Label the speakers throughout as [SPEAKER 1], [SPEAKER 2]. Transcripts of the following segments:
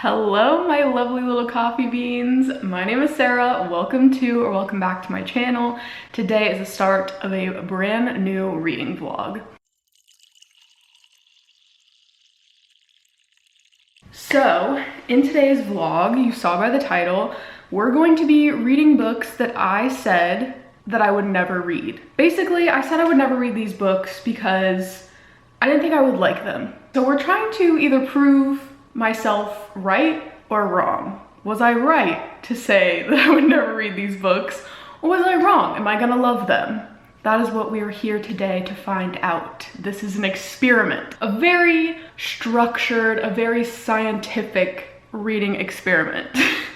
[SPEAKER 1] Hello, my lovely little coffee beans. My name is Sarah. Welcome back to my channel. Today is the start of a brand new reading vlog. So, in today's vlog, you saw by the title, we're going to be reading books that I said that I would never read. Basically, I said I would never read these books because I didn't think I would like them. So we're trying to either prove myself right or wrong. Was I right to say that I would never read these books, or was I wrong? Am I gonna love them? That is what we are here today to find out. This is an experiment, a very structured, a very scientific reading experiment.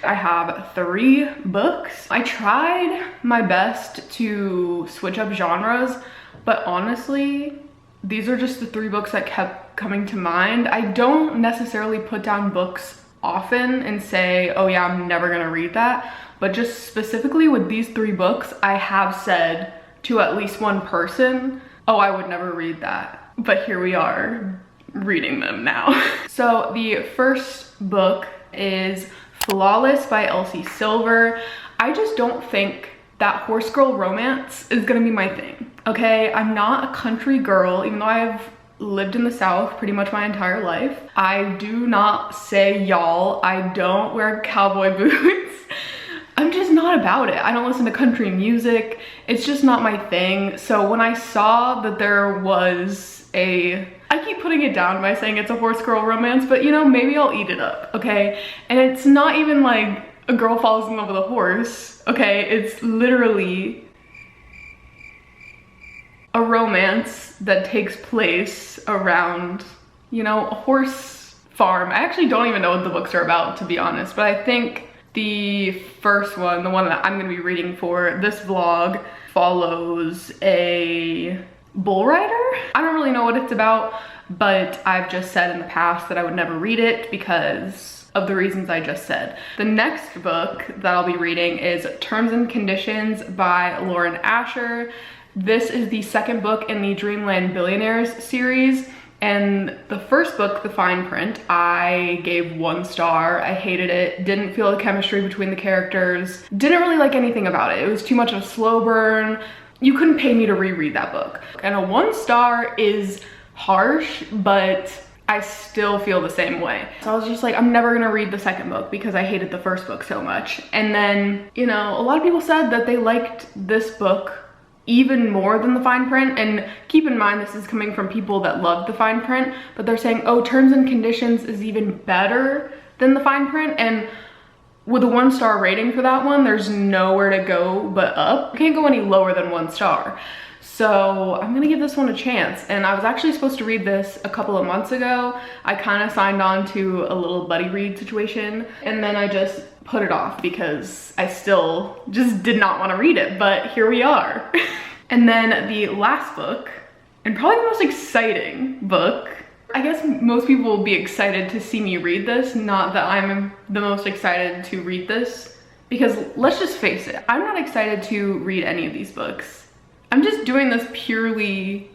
[SPEAKER 1] I have 3 books. I tried my best to switch up genres, but honestly, these are just the 3 books that kept coming to mind. I don't necessarily put down books often and say, oh yeah, I'm never gonna read that. But just specifically with these 3 books, I have said to at least one person, oh, I would never read that. But here we are reading them now. So the first book is Flawless by Elsie Silver. I just don't think that horse girl romance is gonna be my thing. Okay, I'm not a country girl, even though I've lived in the South pretty much my entire life. I do not say y'all. I don't wear cowboy boots. I'm just not about it. I don't listen to country music. It's just not my thing. So when I saw that there was I keep putting it down by saying it's a horse girl romance, but you know, maybe I'll eat it up, okay? And it's not even like a girl falls in love with a horse, okay? It's literally a romance that takes place around, you know, a horse farm. I actually don't even know what the books are about, to be honest, but I think the first one, the one that I'm gonna be reading for this vlog, follows a bull rider. I don't really know what it's about, but I've just said in the past that I would never read it because of the reasons I just said. The next book that I'll be reading is Terms and Conditions by Lauren Asher. This is the second book in the Dreamland Billionaires series, and the first book, The Fine Print, I gave 1 star. I hated it, didn't feel the chemistry between the characters, didn't really like anything about it. It was too much of a slow burn. You couldn't pay me to reread that book. And a 1 star is harsh, but I still feel the same way. So I was just like, I'm never gonna read the second book because I hated the first book so much. And then, you know, a lot of people said that they liked this book even more than The Fine Print, and keep in mind this is coming from people that love The Fine Print, but they're saying, oh, Terms and Conditions is even better than The Fine Print, and with a 1 star rating for that one, there's nowhere to go but up. You can't go any lower than 1 star. So I'm gonna give this one a chance, and I was actually supposed to read this a couple of months ago. I kind of signed on to a little buddy read situation, and then I just put it off because I still just did not want to read it, but here we are. And then the last book, and probably the most exciting book, I guess most people will be excited to see me read this, not that I'm the most excited to read this, because let's just face it, I'm not excited to read any of these books. I'm just doing this purely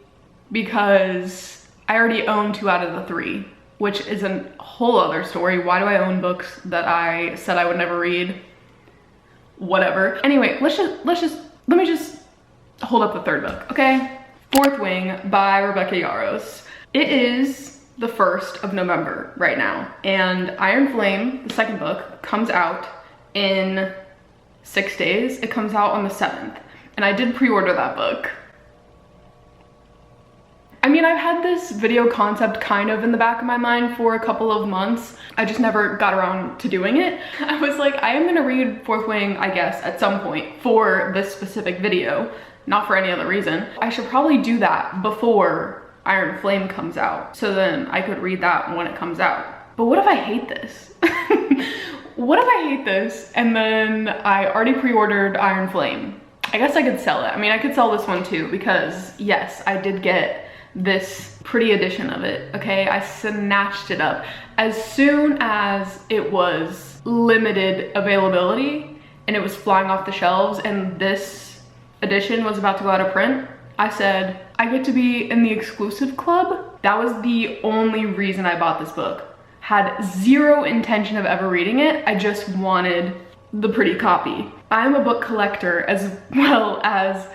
[SPEAKER 1] because I already own 2 out of the 3, which is a whole other story. Why do I own books that I said I would never read? Whatever. Anyway, let me just hold up the 3rd book, okay? Fourth Wing by Rebecca Yarros. It is the 1st of November right now, and Iron Flame, the 2nd book, comes out in 6 days. It comes out on the 7th, and I did pre-order that book. I mean, I've had this video concept kind of in the back of my mind for a couple of months. I just never got around to doing it. I was like, I am gonna read Fourth Wing, I guess, at some point for this specific video, not for any other reason. I should probably do that before Iron Flame comes out, so then I could read that when it comes out. But what if I hate this? What if I hate this and then I already pre-ordered Iron Flame? I guess I could sell it. I mean, I could sell this one too, because yes, I did get this pretty edition of it, okay? I snatched it up as soon as it was limited availability and it was flying off the shelves and this edition was about to go out of print. I said, I get to be in the exclusive club. That was the only reason I bought this book. had zero intention of ever reading it. I just wanted the pretty copy. I'm a book collector as well as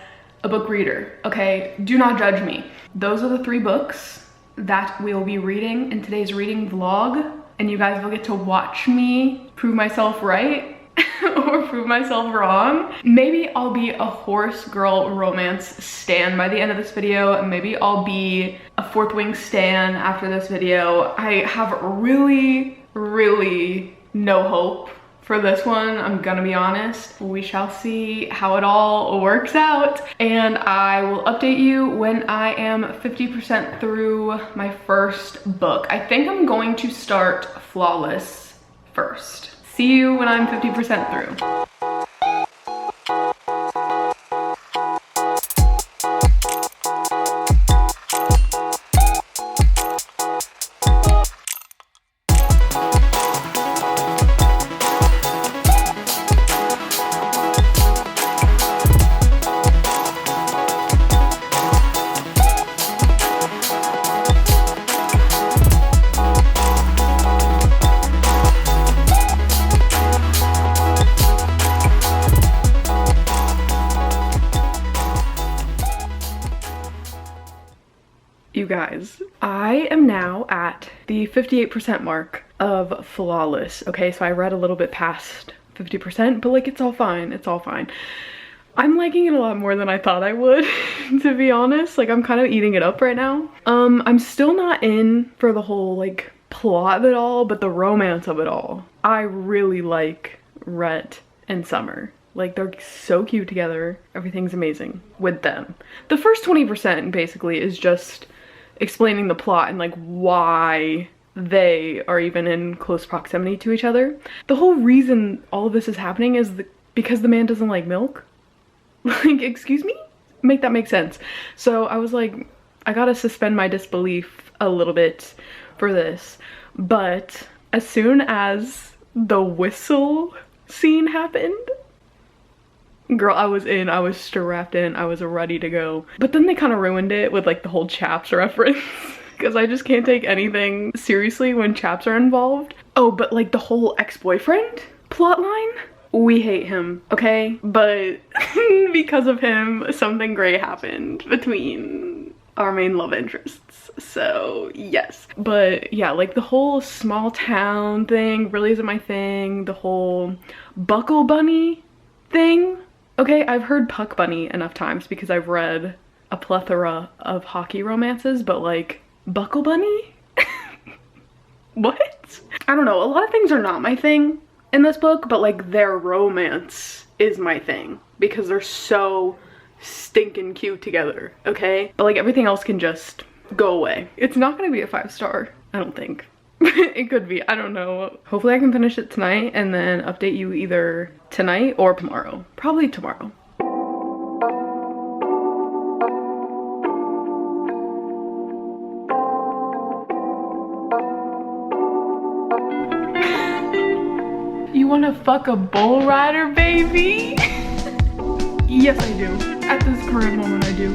[SPEAKER 1] a book reader, okay? Do not judge me. Those are the 3 books that we'll be reading in today's reading vlog, and you guys will get to watch me prove myself right or prove myself wrong. Maybe I'll be a horse girl romance stan by the end of this video. Maybe I'll be a Fourth Wing stan after this video. I have really no hope for this one, I'm gonna be honest. We shall see how it all works out, and I will update you when I am 50% through my first book. I think I'm going to start Flawless first. See you when I'm 50% through. You guys, I am now at the 58% mark of Flawless. Okay, so I read a little bit past 50%, but like it's all fine, it's all fine. I'm liking it a lot more than I thought I would, to be honest. Like I'm kind of eating it up right now. I'm still not in for the whole like plot of it all, but the romance of it all. I really like Rhett and Summer. Like they're so cute together. Everything's amazing with them. The first 20% basically is just explaining the plot and like why they are even in close proximity to each other. The whole reason all of this is happening is because the man doesn't like milk. Like, excuse me? Make that make sense. So I was like, I gotta suspend my disbelief a little bit for this. But as soon as the whistle scene happened, girl, I was in, I was strapped in, I was ready to go. But then they kind of ruined it with like the whole Chaps reference because I just can't take anything seriously when Chaps are involved. Oh, but like the whole ex-boyfriend plotline, we hate him, okay? But because of him, something great happened between our main love interests. So yes, but yeah, like the whole small town thing really isn't my thing. The whole Buckle Bunny thing. Okay, I've heard Puck Bunny enough times because I've read a plethora of hockey romances, but like, Buckle Bunny? What? I don't know, a lot of things are not my thing in this book, but like their romance is my thing because they're so stinking cute together, okay? But like everything else can just go away. It's not gonna be a 5-star, I don't think. It could be, I don't know. Hopefully I can finish it tonight and then update you either tonight or tomorrow. Probably tomorrow. You wanna fuck a bull rider, baby? Yes, I do. At this current moment, I do.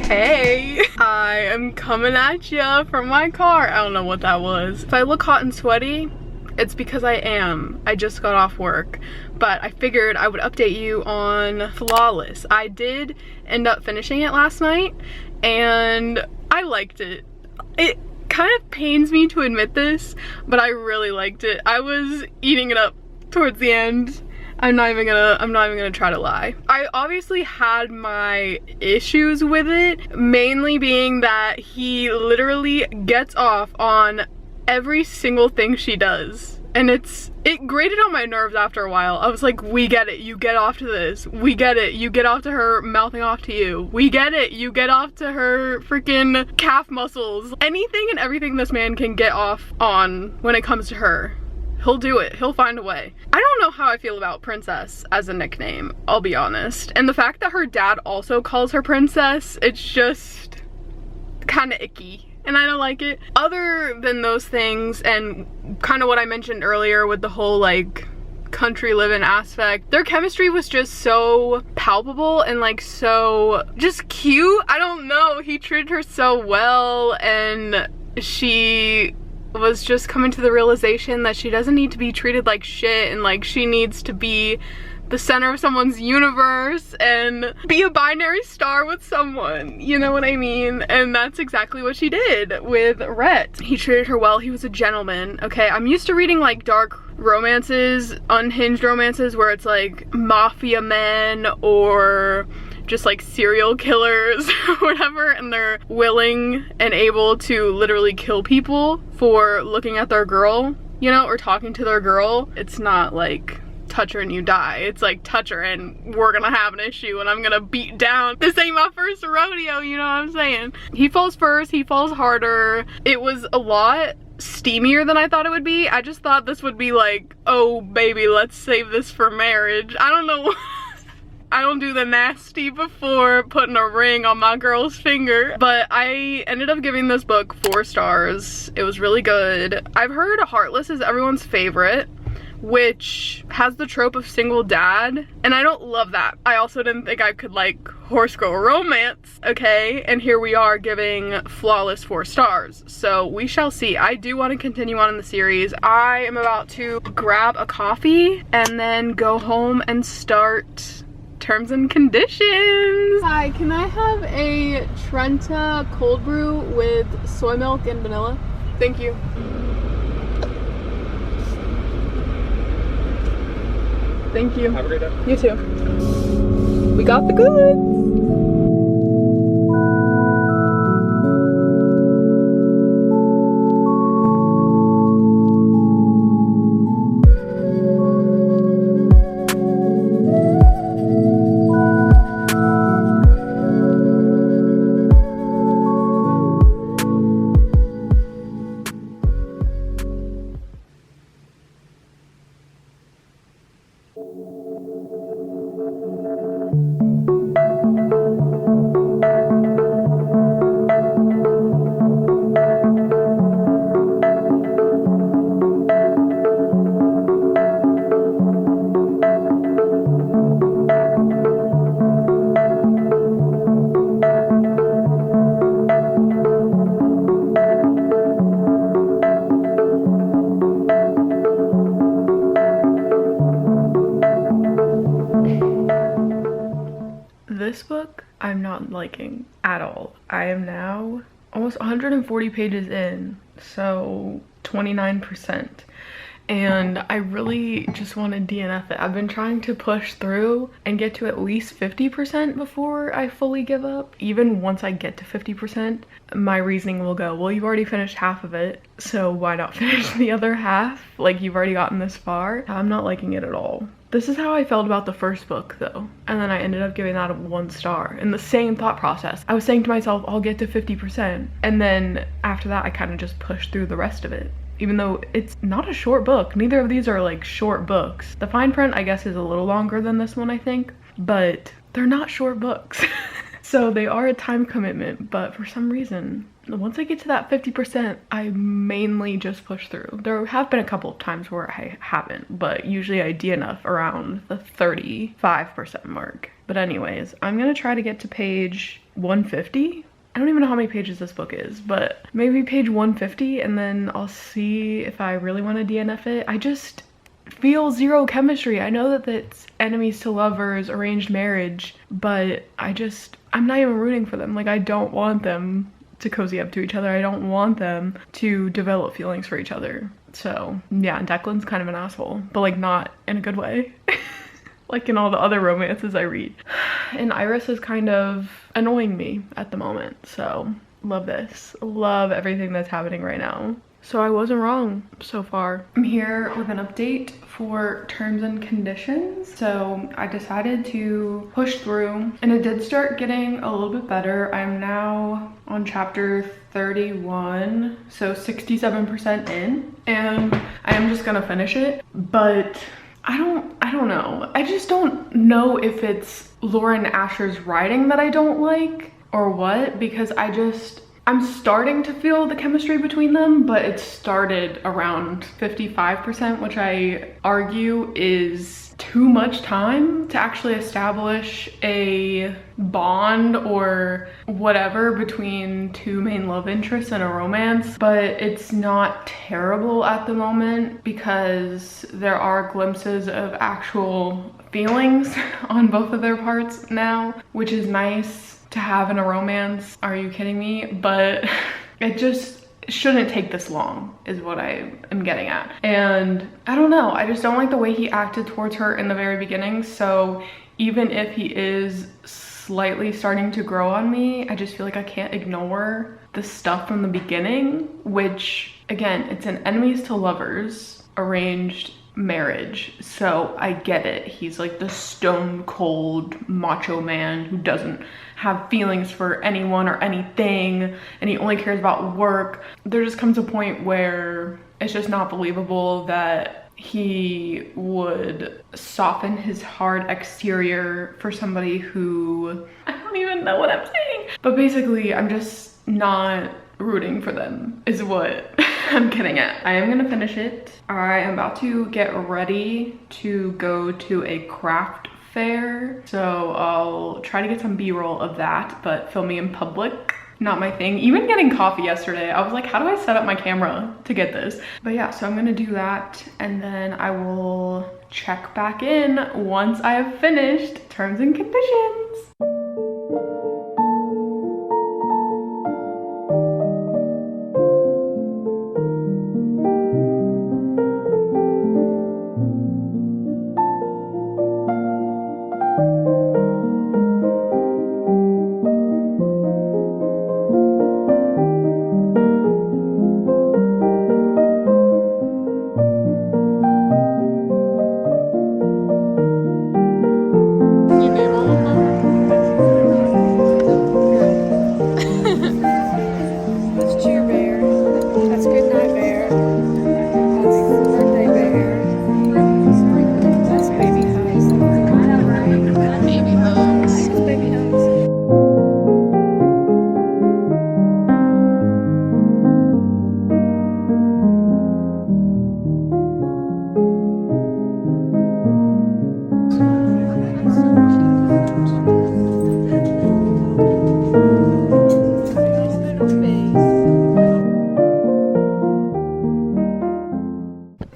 [SPEAKER 1] Hey, I am coming at ya from my car. I don't know what that was. If I look hot and sweaty, it's because I am. I just got off work, but I figured I would update you on Flawless. I did end up finishing it last night and I liked it. It kind of pains me to admit this, but I really liked it. I was eating it up towards the end. I'm not even gonna try to lie. I obviously had my issues with it, mainly being that he literally gets off on every single thing she does. And it grated on my nerves after a while. I was like, we get it, you get off to this. We get it, you get off to her mouthing off to you. We get it, you get off to her freaking calf muscles. Anything and everything this man can get off on when it comes to her, he'll do it. He'll find a way. I don't know how I feel about Princess as a nickname, I'll be honest. And the fact that her dad also calls her Princess, it's just kind of icky. And I don't like it. Other than those things and kind of what I mentioned earlier with the whole like country living aspect, their chemistry was just so palpable and like so just cute. I don't know, he treated her so well and she was just coming to the realization that she doesn't need to be treated like shit, and like she needs to be the center of someone's universe and be a binary star with someone, you know what I mean? And that's exactly what she did with Rhett. He treated her well, he was a gentleman. Okay, I'm used to reading like dark romances, unhinged romances where it's like mafia men or just like serial killers or whatever, and they're willing and able to literally kill people for looking at their girl, you know, or talking to their girl. It's not like touch her and you die. It's like touch her and we're gonna have an issue and I'm gonna beat down. This ain't my first rodeo, you know what I'm saying? He falls first, he falls harder. It was a lot steamier than I thought it would be. I just thought this would be like, oh baby, let's save this for marriage. I don't know. I don't do the nasty before putting a ring on my girl's finger. But I ended up giving this book 4 stars. It was really good. I've heard Heartless is everyone's favorite, which has the trope of single dad, and I don't love that. I also didn't think I could like horse girl romance, okay? And here we are giving Flawless 4 stars. So we shall see. I do want to continue on in the series. I am about to grab a coffee and then go home and start Terms and Conditions. Hi, can I have a Trenta cold brew with soy milk and vanilla? Thank you. Thank you.
[SPEAKER 2] Have a great day.
[SPEAKER 1] You too. We got the goods. This book I'm not liking at all. I am now almost 140 pages in, so 29%. And I really just want to DNF it. I've been trying to push through and get to at least 50% before I fully give up. Even once I get to 50%, my reasoning will go, well, you've already finished half of it, so why not finish the other half? Like, you've already gotten this far. I'm not liking it at all. This is how I felt about the first book though. And then I ended up giving that a 1 star. In the same thought process. I was saying to myself, I'll get to 50%. And then after that, I kind of just pushed through the rest of it. Even though it's not a short book. Neither of these are like short books. The fine print, I guess, is a little longer than this one, I think. But they're not short books. So they are a time commitment, but for some reason, once I get to that 50%, I mainly just push through. There have been a couple of times where I haven't, but usually I DNF around the 35% mark. But anyways, I'm gonna try to get to page 150. I don't even know how many pages this book is, but maybe page 150, and then I'll see if I really want to DNF it. I just feel zero chemistry. I know that it's enemies to lovers, arranged marriage, but I'm not even rooting for them. Like, I don't want them to cozy up to each other. I don't want them to develop feelings for each other. So yeah, Declan's kind of an asshole, but like not in a good way. Like in all the other romances I read. And Iris is kind of annoying me at the moment. So love this. Love everything that's happening right now. So I wasn't wrong so far. I'm here with an update for Terms and Conditions. So I decided to push through and it did start getting a little bit better. I'm now on chapter 31, so 67% in, and I am just gonna finish it. But I don't know. I just don't know if it's Lauren Asher's writing that I don't like or what, because I'm starting to feel the chemistry between them, but it started around 55%, which I argue is too much time to actually establish a bond or whatever between two main love interests in a romance. But it's not terrible at the moment because there are glimpses of actual feelings on both of their parts now, which is nice to have in a romance. Are you kidding me? But it just shouldn't take this long is what I am getting at. And I don't know, I just don't like the way he acted towards her in the very beginning. So even if he is slightly starting to grow on me, I just feel like I can't ignore the stuff from the beginning, which again, it's an enemies to lovers arranged marriage, so I get it. He's like the stone cold macho man who doesn't have feelings for anyone or anything, and he only cares about work. There just comes a point where it's just not believable that he would soften his hard exterior for somebody who, I don't even know what I'm saying. But basically, I'm just not rooting for them is what I'm getting at. I am gonna finish it. I am about to get ready to go to a craft fair, so I'll try to get some b-roll of that, but filming in public, not my thing. Even getting coffee yesterday, I was like, how do I set up my camera to get this? But yeah, so I'm gonna do that, and then I will check back in once I have finished terms and conditions.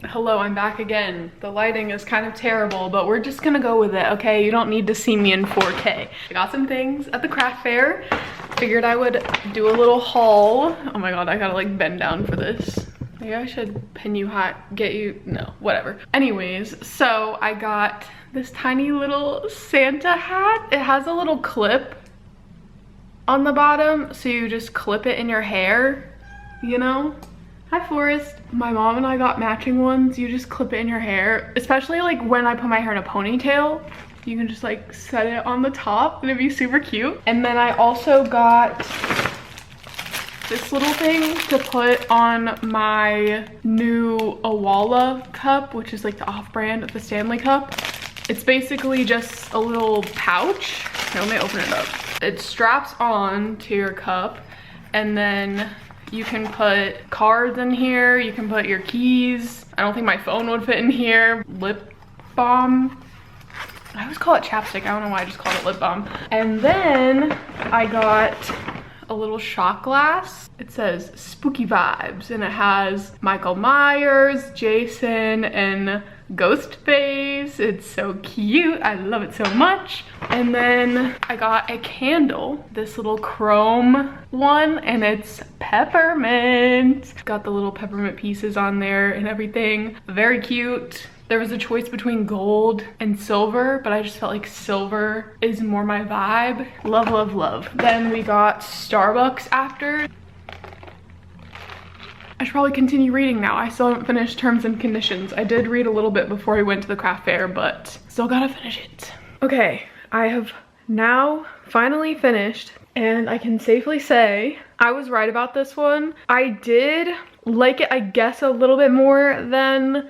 [SPEAKER 1] Hello, I'm back again. The lighting is kind of terrible, but we're just gonna go with it, okay? You don't need to see me in 4K. I got some things at the craft fair. Figured I would do a little haul. Oh my god, I gotta like bend down for this. Maybe I should pin you hot, get you, no, whatever. Anyways, so I got this tiny little Santa hat. It has a little clip on the bottom, so you just clip it in your hair, you know? Hi Forrest. My mom and I got matching ones. You just clip it in your hair, especially like when I put my hair in a ponytail. You can just like set it on the top and it'd be super cute. And then I also got this little thing to put on my new Awala cup, which is like the off-brand of the Stanley cup. It's basically just a little pouch. Here, let me open it up. It straps on to your cup, and then you can put cards in here, you can put your keys. I don't think my phone would fit in here. Lip balm. I always call it chapstick. I don't know why I just called it lip balm. And then I got a little shot glass. It says Spooky Vibes, and it has Michael Myers, Jason, and Ghostface. It's so cute. I love it so much. And then I got a candle, this little chrome one, and it's peppermint. Got the little peppermint pieces on there and everything. Very cute. There was a choice between gold and silver, but I just felt like silver is more my vibe. Love, love, love. Then we got Starbucks after. I should probably continue reading now. I still haven't finished terms and conditions. I did read a little bit before I went to the craft fair, but still gotta finish it. Okay, I have now finally finished, and I can safely say I was right about this one. I did like it, I guess, a little bit more than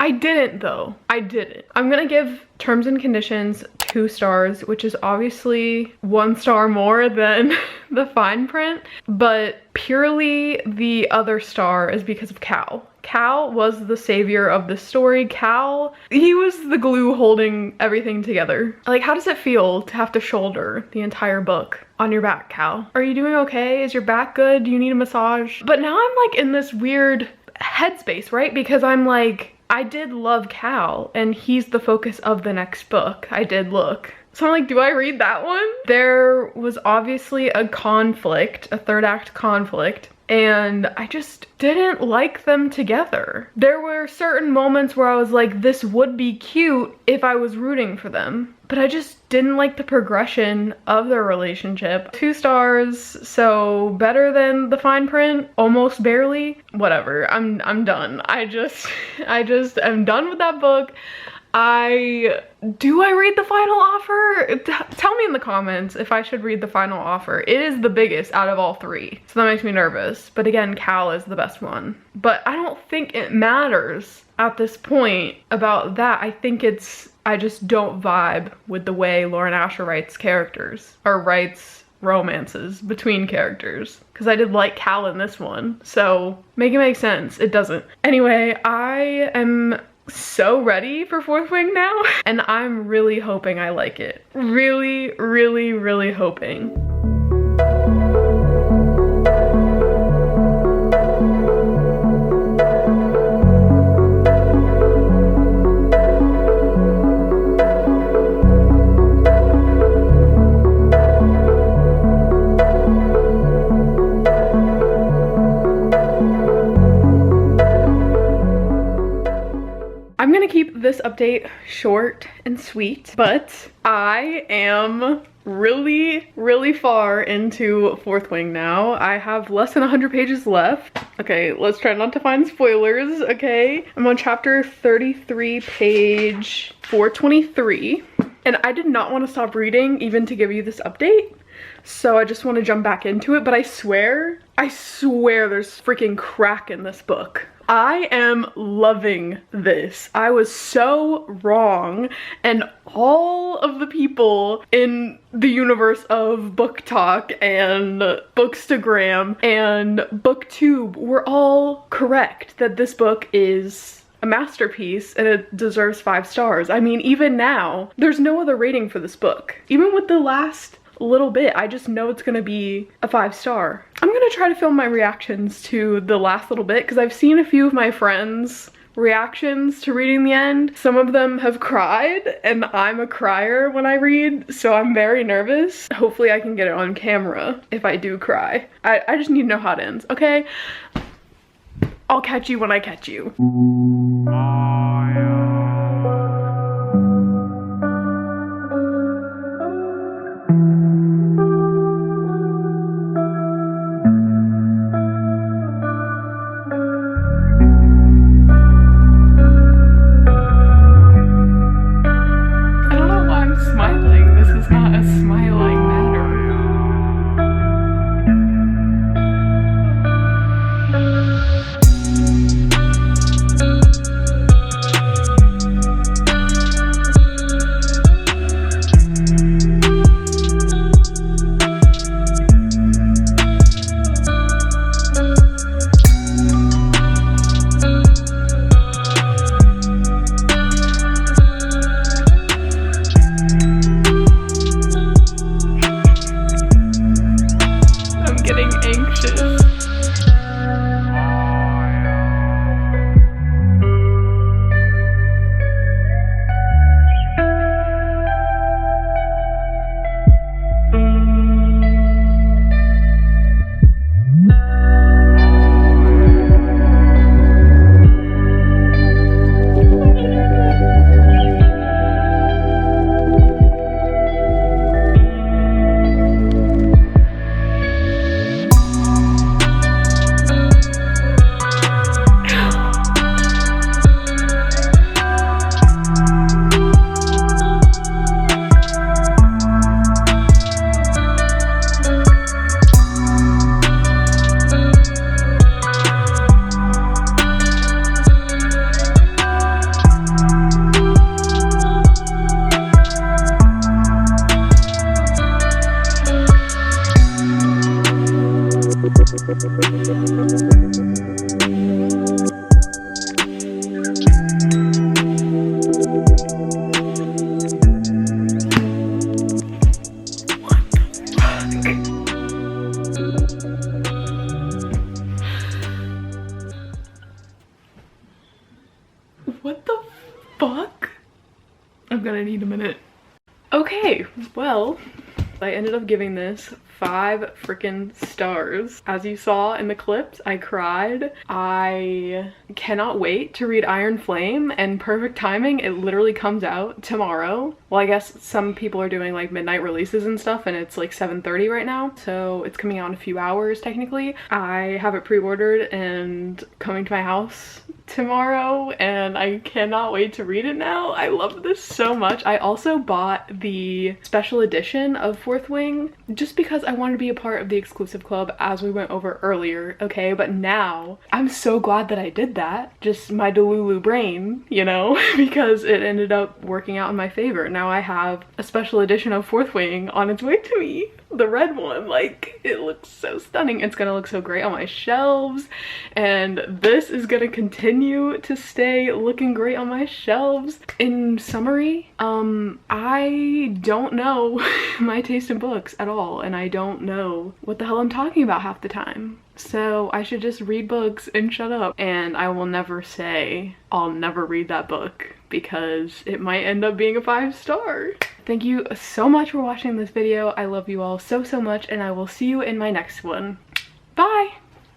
[SPEAKER 1] I didn't though. I didn't. I'm gonna give Terms and Conditions 2 stars, which is obviously 1 star more than the fine print, but purely the other star is because of Cal. Cal was the savior of this story. Cal, he was the glue holding everything together. Like, how does it feel to have to shoulder the entire book on your back, Cal? Are you doing okay? Is your back good? Do you need a massage? But now I'm like in this weird headspace, right? Because I'm like, I did love Cal and he's the focus of the next book. I did look. So I'm like, do I read that one? There was obviously a conflict, a third act conflict, and I just didn't like them together. There were certain moments where I was like, this would be cute if I was rooting for them, but I just didn't like the progression of their relationship. 2 stars, so better than the fine print, almost barely. Whatever, I'm done. I just am done with that book. Do I read the final offer? Tell me in the comments if I should read the final offer. It is the biggest out of all 3, so that makes me nervous. But again, Cal is the best one. But I don't think it matters at this point about that. I think I just don't vibe with the way Lauren Asher writes characters, or writes romances between characters, because I did like Cal in this one, so make it make sense. It doesn't. Anyway, I am so ready for Fourth Wing now, and I'm really hoping I like it. Really, really, really hoping. I'm gonna keep this update short and sweet, but I am really, really far into Fourth Wing now. I have less than 100 pages left. Okay, let's try not to find spoilers, okay? I'm on chapter 33, page 423, and I did not want to stop reading even to give you this update. So I just want to jump back into it, but I swear there's freaking crack in this book. I am loving this. I was so wrong, and all of the people in the universe of Book Talk and Bookstagram and BookTube were all correct that this book is a masterpiece and it deserves 5 stars. I mean, even now, there's no other rating for this book. Even with the last little bit, I just know it's gonna be a 5 star. I'm gonna try to film my reactions to the last little bit because I've seen a few of my friends' reactions to reading the end. Some of them have cried, and I'm a crier when I read, so I'm very nervous. Hopefully I can get it on camera if I do cry. I just need to know how it ends, okay? I'll catch you when I catch you. What the fuck? I'm gonna need a minute. Okay, well, I ended up giving this 5 freaking stars. As you saw in the clips, I cried. I cannot wait to read Iron Flame, and perfect timing, it literally comes out tomorrow. Well, I guess some people are doing like midnight releases and stuff, and it's like 7:30 right now, so it's coming out in a few hours technically. I have it pre-ordered and coming to my house tomorrow, and I cannot wait to read it now. I love this so much. I also bought the special edition of Fourth Wing just because I wanted to be a part of the exclusive club, as we went over earlier, okay? But now I'm so glad that I did that. Just my Delulu brain, you know, because it ended up working out in my favor. Now I have a special edition of Fourth Wing on its way to me. The red one, like, it looks so stunning. It's gonna look so great on my shelves, and this is gonna continue to stay looking great on my shelves. In summary, I don't know my taste in books at all, and I don't know what the hell I'm talking about half the time. So I should just read books and shut up, and I will never say I'll never read that book, because it might end up being a 5-star. Thank you so much for watching this video. I love you all so much, and I will see you in my next one. Bye!